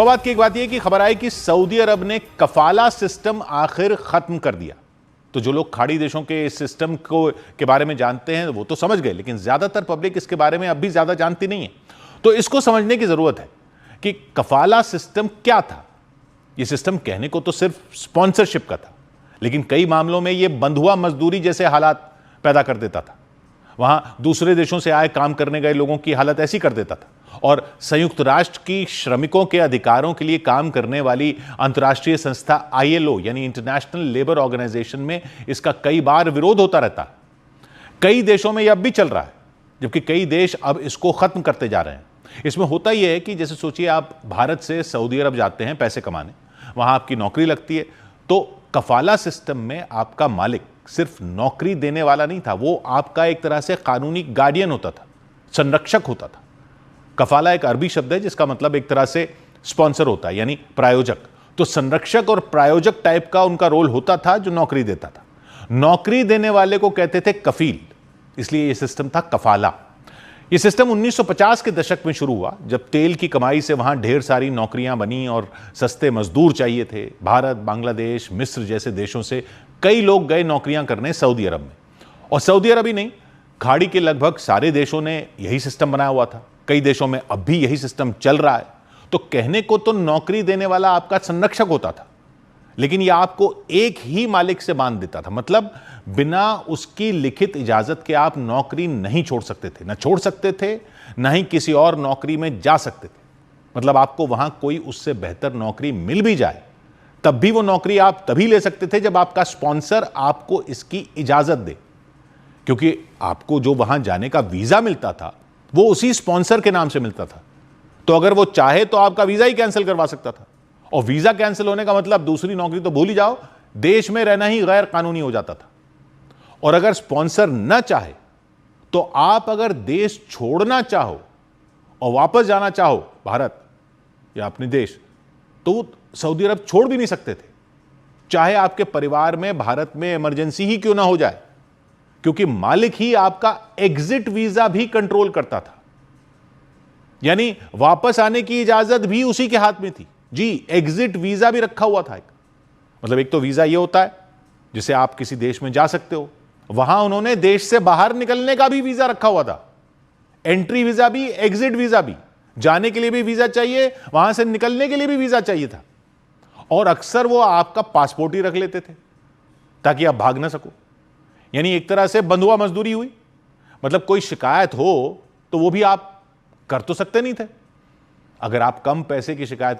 और बात की एक बात यह कि खबर आई कि सऊदी अरब ने कफाला सिस्टम आखिर खत्म कर दिया। तो जो लोग खाड़ी देशों के इस सिस्टम के बारे में जानते हैं वो तो समझ गए, लेकिन ज्यादातर पब्लिक इसके बारे में अब भी ज्यादा जानती नहीं है। तो इसको समझने की जरूरत है कि कफाला सिस्टम क्या था। यह सिस्टम कहने को तो सिर्फ स्पॉन्सरशिप का था, लेकिन कई मामलों में यह बंधुआ मजदूरी जैसे हालात पैदा कर देता था। वहां दूसरे देशों से आए काम करने गए लोगों की हालत ऐसी कर देता था, और संयुक्त राष्ट्र की श्रमिकों के अधिकारों के लिए काम करने वाली अंतर्राष्ट्रीय संस्था ILO यानी इंटरनेशनल लेबर ऑर्गेनाइजेशन में इसका कई बार विरोध होता रहता है। कई देशों में यह अब भी चल रहा है, जबकि कई देश अब इसको खत्म करते जा रहे हैं। इसमें होता यह है कि जैसे सोचिए आप भारत से सऊदी अरब जाते हैं पैसे कमाने, वहां आपकी नौकरी लगती है, तो कफाला सिस्टम में आपका मालिक सिर्फ नौकरी देने वाला नहीं था, वो आपका एक तरह से कानूनी गार्डियन होता था, संरक्षक होता था। कफाला एक अरबी शब्द है जिसका मतलब एक तरह से स्पॉन्सर होता है, यानी प्रायोजक। तो संरक्षक और प्रायोजक टाइप का उनका रोल होता था जो नौकरी देता था। नौकरी देने वाले को कहते थे कफील, इसलिए यह सिस्टम था कफाला। यह सिस्टम 1950 के दशक में शुरू हुआ, जब तेल की कमाई से वहां ढेर सारी नौकरियां बनी और सस्ते मजदूर चाहिए थे। भारत, बांग्लादेश, मिस्र जैसे देशों से कई लोग गए नौकरियां करने सऊदी अरब में। और सऊदी अरब ही नहीं, खाड़ी के लगभग सारे देशों ने यही सिस्टम बनाया हुआ था। कई देशों में अब भी यही सिस्टम चल रहा है। तो कहने को तो नौकरी देने वाला आपका संरक्षक होता था, लेकिन यह आपको एक ही मालिक से बांध देता था। मतलब बिना उसकी लिखित इजाजत के आप नौकरी नहीं छोड़ सकते थे, ना छोड़ सकते थे, ना ही किसी और नौकरी में जा सकते थे। मतलब आपको वहां कोई उससे बेहतर नौकरी मिल भी जाए, तब भी वो नौकरी आप तभी ले सकते थे जब आपका स्पॉन्सर आपको इसकी इजाजत दे, क्योंकि आपको जो वहां जाने का वीजा मिलता था वो उसी स्पॉन्सर के नाम से मिलता था। तो अगर वो चाहे तो आपका वीजा ही कैंसिल करवा सकता था, और वीजा कैंसिल होने का मतलब दूसरी नौकरी तो भूल ही जाओ, देश में रहना ही गैर कानूनी हो जाता था। और अगर स्पॉन्सर न चाहे तो आप अगर देश छोड़ना चाहो और वापस जाना चाहो भारत या अपने देश, तो सऊदी अरब छोड़ भी नहीं सकते थे, चाहे आपके परिवार में भारत में इमरजेंसी ही क्यों ना हो जाए, क्योंकि मालिक ही आपका एग्जिट वीजा भी कंट्रोल करता था। यानी वापस आने की इजाजत भी उसी के हाथ में थी। जी, एग्जिट वीजा भी रखा हुआ था। मतलब एक तो वीजा यह होता है जिसे आप किसी देश में जा सकते हो, वहां उन्होंने देश से बाहर निकलने का भी वीजा रखा हुआ था। एंट्री वीजा भी, एग्जिट वीजा भी। जाने के लिए भी वीजा चाहिए, वहां से निकलने के लिए भी वीजा चाहिए था। और अक्सर वो आपका पासपोर्ट ही रख लेते थे ताकि आप भाग ना सको। यानी एक तरह से बंधुआ मजदूरी हुई। मतलब कोई शिकायत हो तो वो भी आप कर तो सकते नहीं थे। अगर आप कम पैसे की शिकायत करो